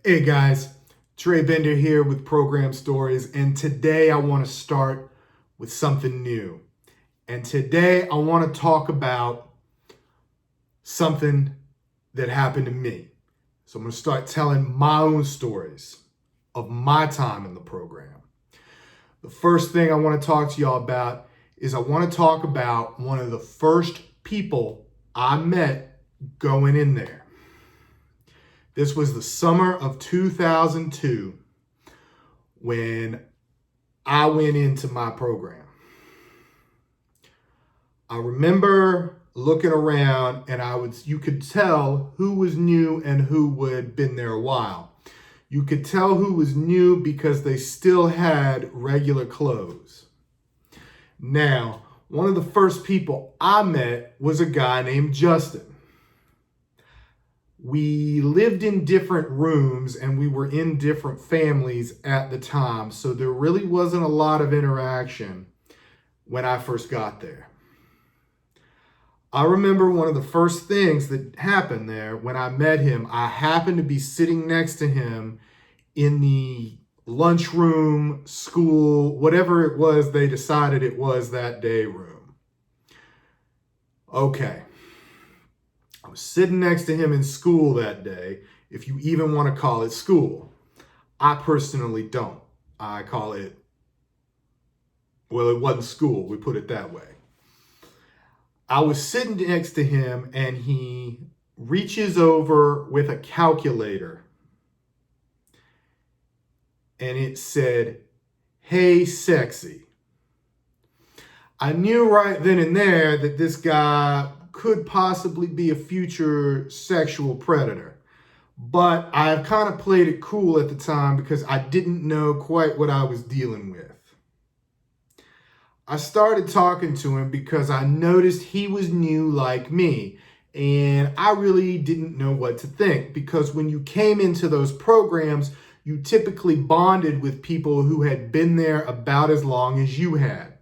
Hey guys, Trey here with Program Stories, and today I want to start with something new. And today I want to talk about something that happened to me. So I'm going to start telling my own stories of my time in the program. The first thing I want to talk to y'all about is I want to talk about one of the first people I met going in there. This was the summer of 2002 when I went into my program. I remember looking around and you could tell who was new and who had been there a while. You could tell who was new because they still had regular clothes. Now, one of the first people I met was a guy named Justin. We lived in different rooms and we were in different families at the time, so there really wasn't a lot of interaction when I first got there. I remember one of the first things that happened there when I met him. I happened to be sitting next to him in the lunchroom, school, whatever it was they decided it was that day room. Okay. I was sitting next to him in school that day, if you even want to call it school. I personally don't. I call it, well, it wasn't school, we put it that way. I was sitting next to him and he reaches over with a calculator and it said, "Hey, sexy." I knew right then and there that this guy could possibly be a future sexual predator. But I kind of played it cool at the time because I didn't know quite what I was dealing with. I started talking to him because I noticed he was new like me, and I really didn't know what to think because when you came into those programs, you typically bonded with people who had been there about as long as you had.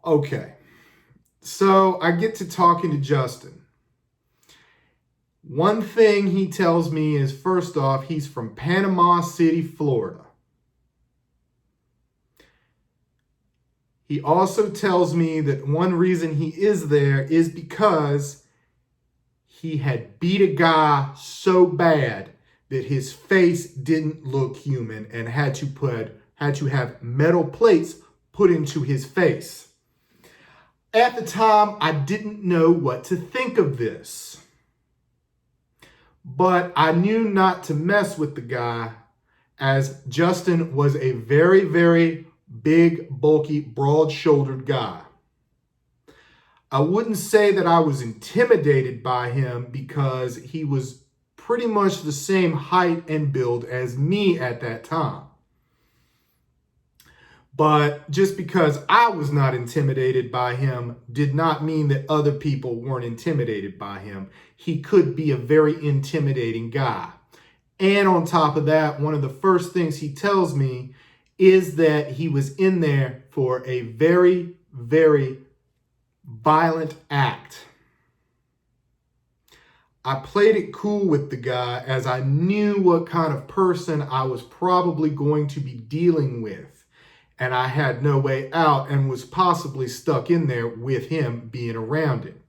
Okay. So I get to talking to Justin. One thing he tells me is, first off, he's from Panama City, Florida. He also tells me that one reason he is there is because he had beat a guy so bad that his face didn't look human and had to have metal plates put into his face. At the time, I didn't know what to think of this. But I knew not to mess with the guy, as Justin was a very, very big, bulky, broad-shouldered guy. I wouldn't say that I was intimidated by him because he was pretty much the same height and build as me at that time. But just because I was not intimidated by him did not mean that other people weren't intimidated by him. He could be a very intimidating guy. And on top of that, one of the first things he tells me is that he was in there for a very, very violent act. I played it cool with the guy as I knew what kind of person I was probably going to be dealing with. And I had no way out and was possibly stuck in there with him being around him.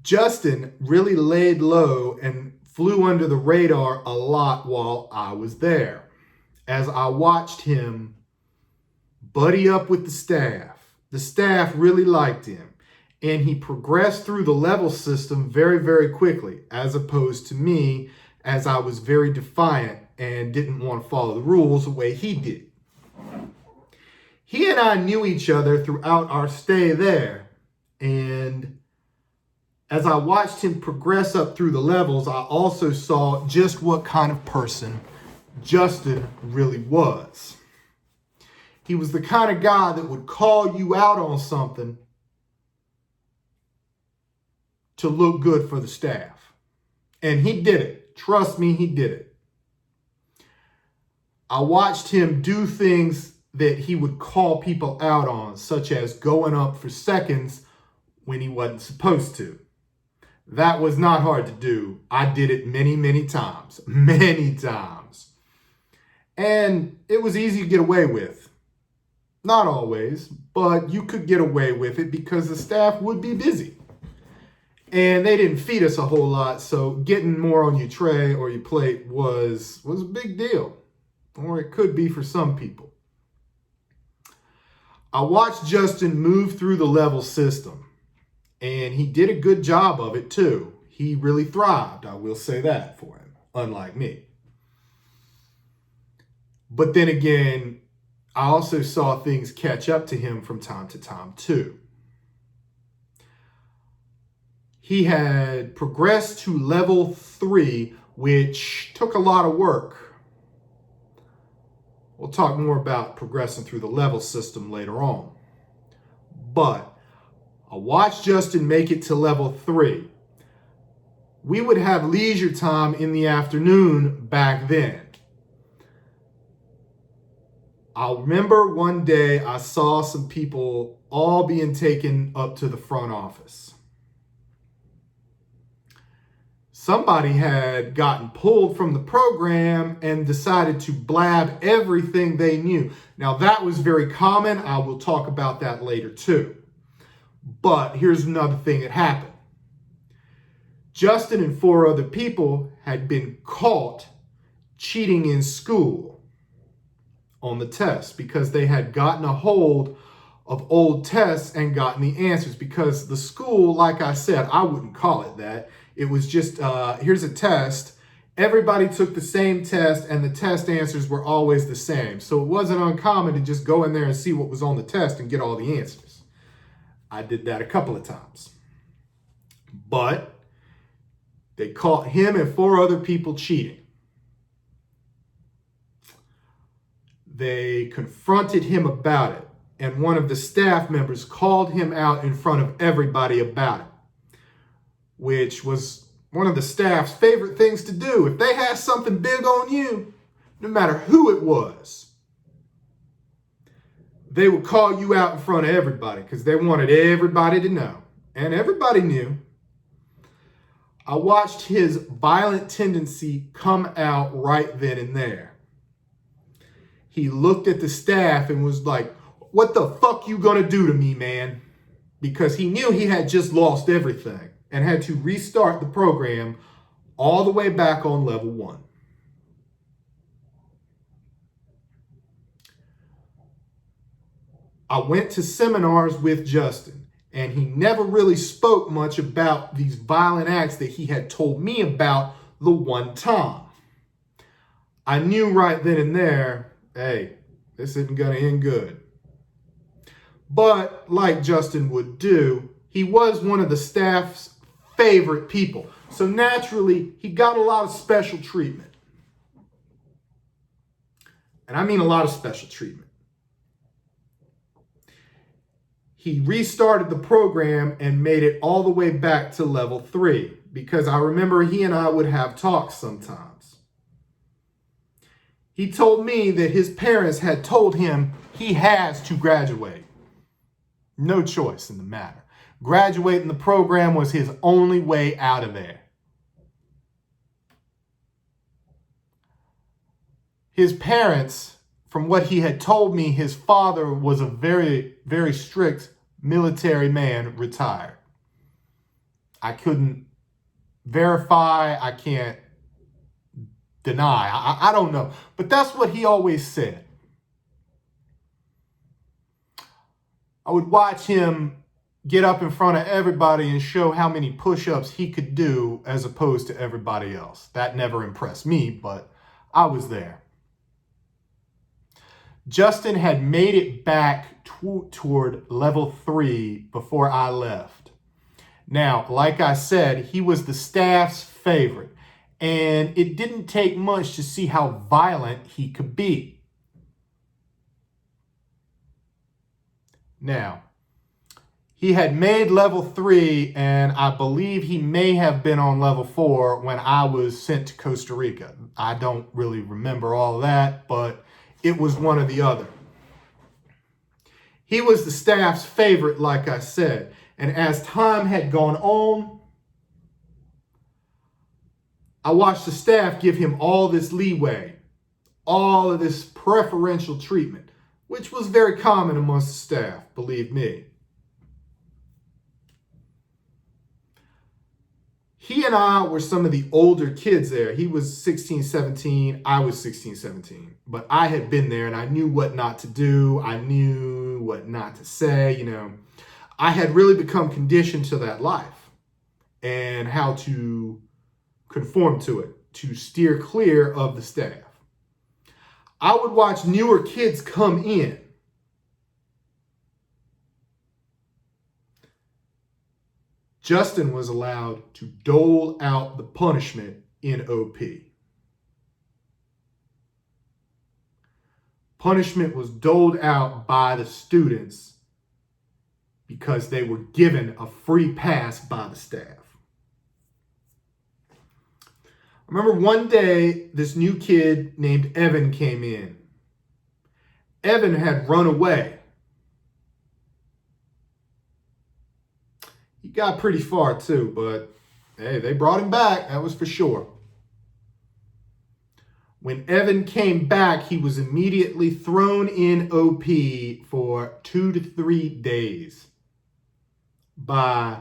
Justin really laid low and flew under the radar a lot while I was there, as I watched him buddy up with the staff. The staff really liked him, and he progressed through the level system very, very quickly, as opposed to me, as I was very defiant and didn't want to follow the rules the way he did. He and I knew each other throughout our stay there, and as I watched him progress up through the levels, I also saw just what kind of person Justin really was. He was the kind of guy that would call you out on something to look good for the staff. And he did it. Trust me, he did it. I watched him do things that he would call people out on, such as going up for seconds when he wasn't supposed to. That was not hard to do. I did it many, many times. Many times. And it was easy to get away with. Not always, but you could get away with it because the staff would be busy. And they didn't feed us a whole lot, so getting more on your tray or your plate was a big deal. Or it could be for some people. I watched Justin move through the level system. And he did a good job of it too. He really thrived, I will say that for him, unlike me. But then again, I also saw things catch up to him from time to time too. He had progressed to level 3, which took a lot of work. We'll talk more about progressing through the level system later on. But I watched Justin make it to level 3. We would have leisure time in the afternoon back then. I remember one day I saw some people all being taken up to the front office. Somebody had gotten pulled from the program and decided to blab everything they knew. Now that was very common. I will talk about that later too. But here's another thing that happened. Justin and 4 other people had been caught cheating in school on the tests because they had gotten a hold of old tests and gotten the answers. Because the school, like I said, I wouldn't call it that. It was just, here's a test. Everybody took the same test and the test answers were always the same. So it wasn't uncommon to just go in there and see what was on the test and get all the answers. I did that a couple of times. But they caught him and 4 other people cheating. They confronted him about it, and one of the staff members called him out in front of everybody about it, which was one of the staff's favorite things to do. If they had something big on you, no matter who it was, they would call you out in front of everybody because they wanted everybody to know. And everybody knew. I watched his violent tendency come out right then and there. He looked at the staff and was like, "What the fuck you gonna do to me, man?" Because he knew he had just lost everything and had to restart the program all the way back on level 1. I went to seminars with Justin, and he never really spoke much about these violent acts that he had told me about the one time. I knew right then and there, hey, this isn't going to end good. But like Justin would do, he was one of the staff's favorite people. So naturally, he got a lot of special treatment. And I mean a lot of special treatment. He restarted the program and made it all the way back to level 3 because I remember he and I would have talks sometimes. He told me that his parents had told him he has to graduate. No choice in the matter. Graduating the program was his only way out of there. His parents, from what he had told me, his father was a very, very strict military man, retired. I couldn't verify, I can't deny, I don't know. But that's what he always said. I would watch him get up in front of everybody and show how many push-ups he could do as opposed to everybody else. That never impressed me, but I was there. Justin had made it back toward level 3 before I left. Now, like I said, he was the staff's favorite, and it didn't take much to see how violent he could be. Now, he had made level 3, and I believe he may have been on level 4 when I was sent to Costa Rica. I don't really remember all that, but it was one or the other. He was the staff's favorite, like I said. And as time had gone on, I watched the staff give him all this leeway, all of this preferential treatment, which was very common amongst the staff, believe me. He and I were some of the older kids there. He was 16, 17. I was 16, 17. But I had been there and I knew what not to do. I knew what not to say. You know, I had really become conditioned to that life and how to conform to it, to steer clear of the staff. I would watch newer kids come in. Justin was allowed to dole out the punishment in OP. Punishment was doled out by the students because they were given a free pass by the staff. I remember one day this new kid named Evan came in. Evan had run away. He got pretty far too, but hey, they brought him back, that was for sure. When Evan came back, he was immediately thrown in OP for 2 to 3 days by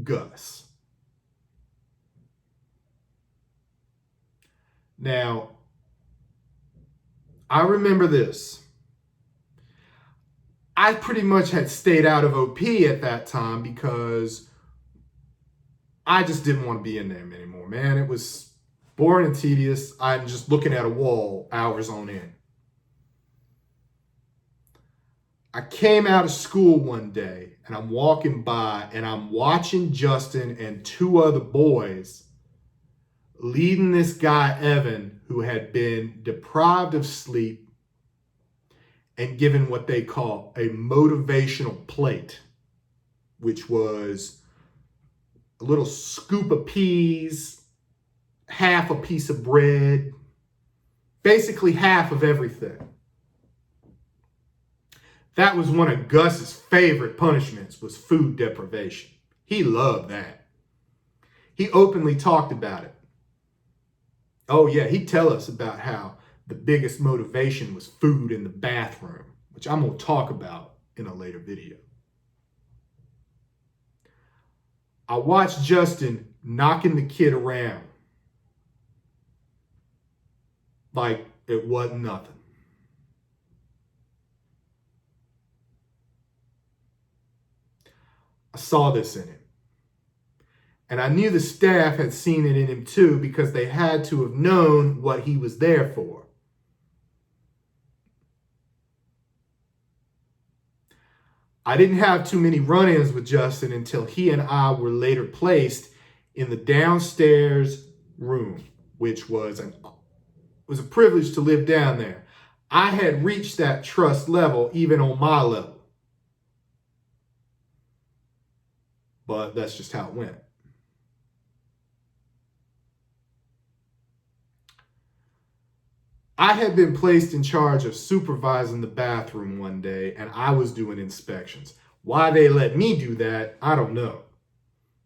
Gus. Now, I remember this. I pretty much had stayed out of OP at that time because I just didn't want to be in there anymore, man. It was boring and tedious. I'm just looking at a wall hours on end. I came out of school one day and I'm walking by and I'm watching Justin and 2 other boys leading this guy, Evan, who had been deprived of sleep and given what they call a motivational plate, which was a little scoop of peas, half a piece of bread, basically half of everything. That was one of Gus's favorite punishments, was food deprivation. He loved that. He openly talked about it. Oh yeah, he'd tell us about how the biggest motivation was food in the bathroom, which I'm going to talk about in a later video. I watched Justin knocking the kid around like it wasn't nothing. I saw this in him. And I knew the staff had seen it in him too, because they had to have known what he was there for. I didn't have too many run-ins with Justin until he and I were later placed in the downstairs room, which was a privilege to live down there. I had reached that trust level even on my level. But that's just how it went. I had been placed in charge of supervising the bathroom one day, and I was doing inspections. Why they let me do that, I don't know.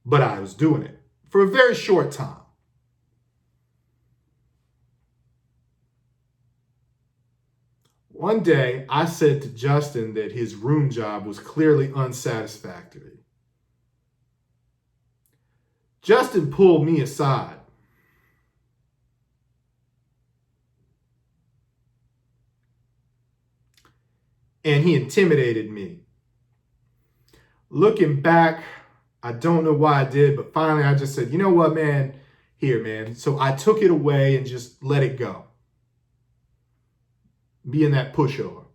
But I was doing it for a very short time. One day, I said to Justin that his room job was clearly unsatisfactory. Justin pulled me aside. And he intimidated me. Looking back, I don't know why I did, but finally I just said, you know what, man? Here, man. So I took it away and just let it go. Being that pushover.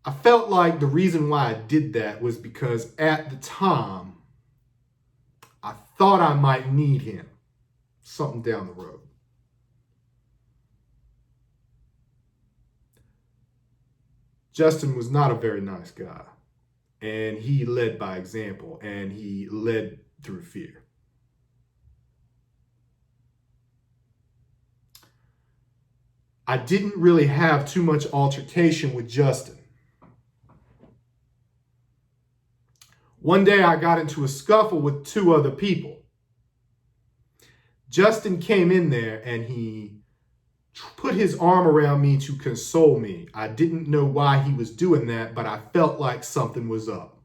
I felt like the reason why I did that was because at the time, I thought I might need him. Something down the road. Justin was not a very nice guy, and he led by example, and he led through fear. I didn't really have too much altercation with Justin. One day I got into a scuffle with 2 other people. Justin came in there and he put his arm around me to console me. I didn't know why he was doing that, but I felt like something was up.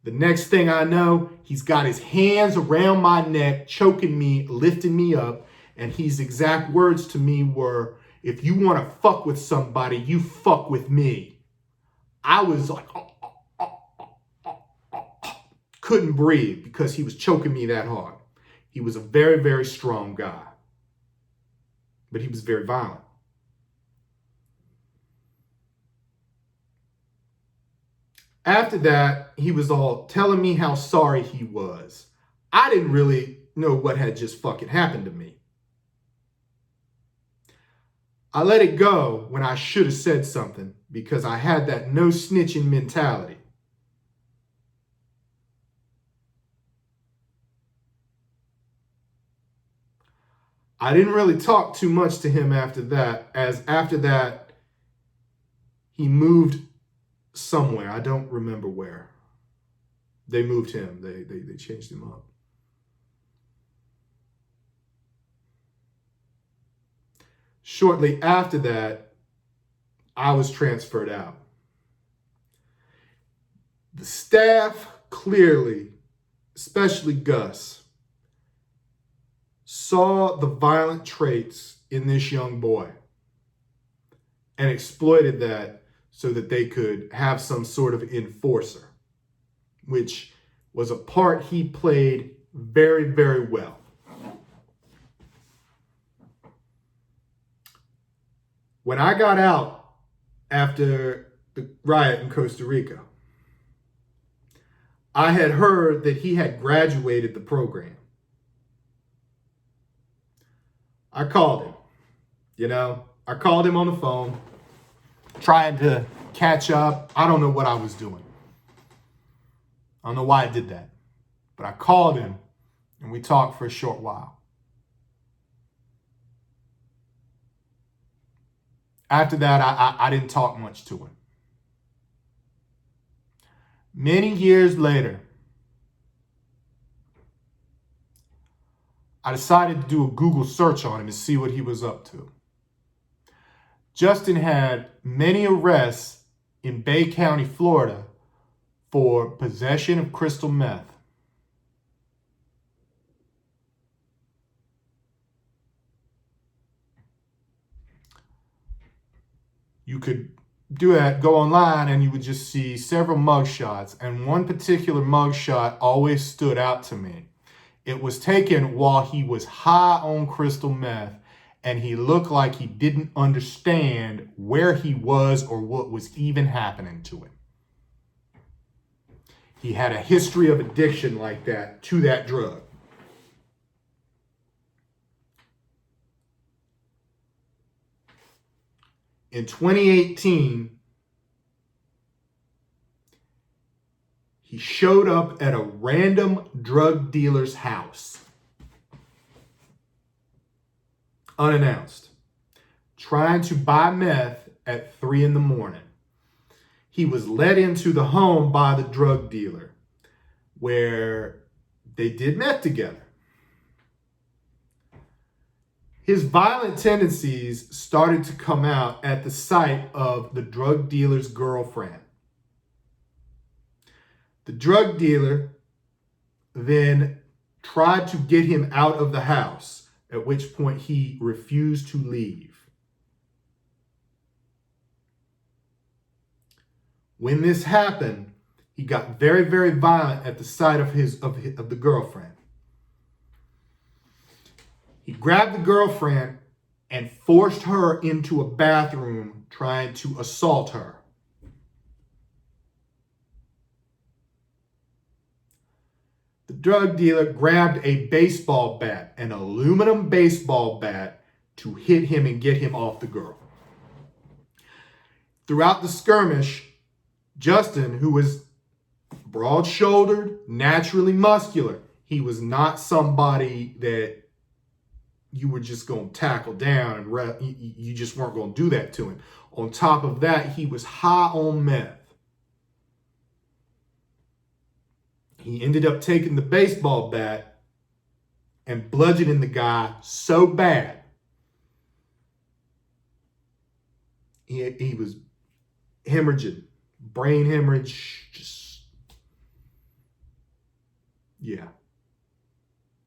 The next thing I know, he's got his hands around my neck, choking me, lifting me up, and his exact words to me were, "If you want to fuck with somebody, you fuck with me." I was like, couldn't breathe because he was choking me that hard. He was a very, very strong guy, but he was very violent. After that, he was all telling me how sorry he was. I didn't really know what had just fucking happened to me. I let it go when I should have said something because I had that no snitching mentality. I didn't really talk too much to him after that, as after that, he moved somewhere. I don't remember where. They moved him. They changed him up. Shortly after that, I was transferred out. The staff clearly, especially Gus, saw the violent traits in this young boy and exploited that so that they could have some sort of enforcer, which was a part he played very, very well. When I got out after the riot in Costa Rica, I had heard that he had graduated the program. I called him, I called him on the phone, trying to catch up. I don't know what I was doing. I don't know why I did that, but I called him and we talked for a short while. After that, I didn't talk much to him. Many years later, I decided to do a Google search on him to see what he was up to. Justin had many arrests in Bay County, Florida for possession of crystal meth. You could do that, go online, and you would just see several mugshots. And one particular mugshot always stood out to me. It was taken while he was high on crystal meth, and he looked like he didn't understand where he was or what was even happening to him. He had a history of addiction like that to that drug. In 2018, he showed up at a random drug dealer's house, unannounced, trying to buy meth at 3 a.m. He was led into the home by the drug dealer where they did meth together. His violent tendencies started to come out at the sight of the drug dealer's girlfriend. The drug dealer then tried to get him out of the house, at which point he refused to leave. When this happened, he got very, very violent at the sight of the girlfriend. He grabbed the girlfriend and forced her into a bathroom, trying to assault her. The drug dealer grabbed a baseball bat, an aluminum baseball bat, to hit him and get him off the girl. Throughout the skirmish, Justin, who was broad-shouldered, naturally muscular, he was not somebody that you were just going to tackle down and you just weren't going to do that to him. On top of that, he was high on meth. He ended up taking the baseball bat and bludgeoning the guy so bad. He was hemorrhaging, brain hemorrhage, just, yeah,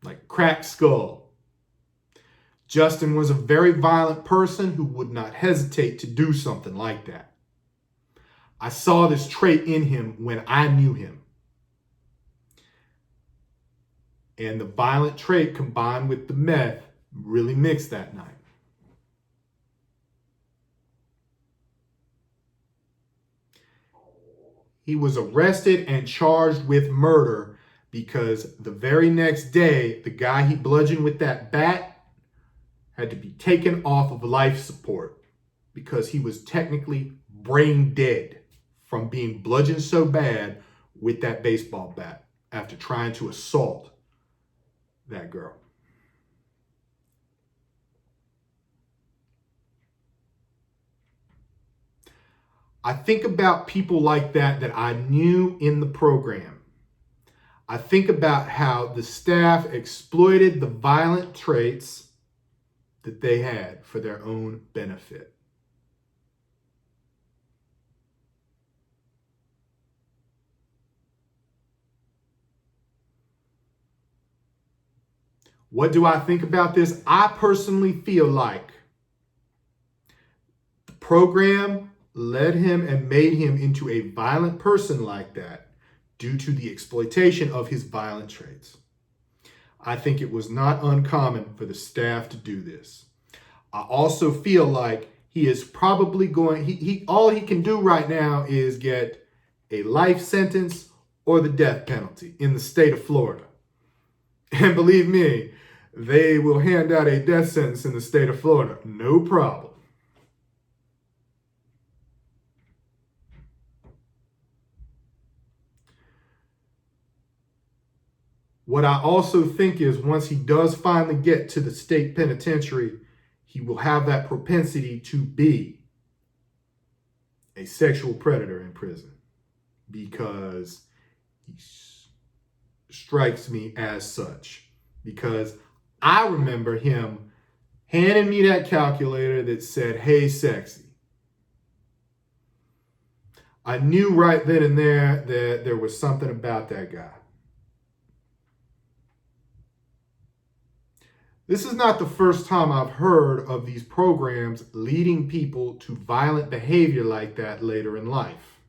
like cracked skull. Justin was a very violent person who would not hesitate to do something like that. I saw this trait in him when I knew him. And the violent trait combined with the meth really mixed that night. He was arrested and charged with murder because the very next day, the guy he bludgeoned with that bat had to be taken off of life support because he was technically brain dead from being bludgeoned so bad with that baseball bat after trying to assault that girl. I think about people like that I knew in the program. I think about how the staff exploited the violent traits that they had for their own benefit. What do I think about this? I personally feel like the program led him and made him into a violent person like that due to the exploitation of his violent traits. I think it was not uncommon for the staff to do this. I also feel like he is probably going, all he can do right now is get a life sentence or the death penalty in the state of Florida. And believe me, they will hand out a death sentence in the state of Florida. No problem. What I also think is once he does finally get to the state penitentiary, he will have that propensity to be a sexual predator in prison because he strikes me as such. Because I remember him handing me that calculator that said, "Hey, sexy." I knew right then and there that there was something about that guy. This is not the first time I've heard of these programs leading people to violent behavior like that later in life.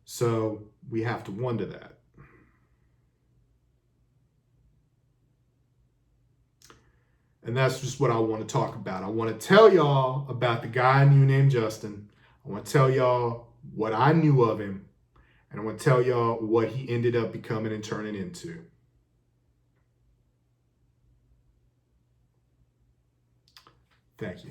So we have to wonder that. And that's just what I want to talk about. I want to tell y'all about the guy I knew named Justin. I want to tell y'all what I knew of him. And I want to tell y'all what he ended up becoming and turning into. Thank you.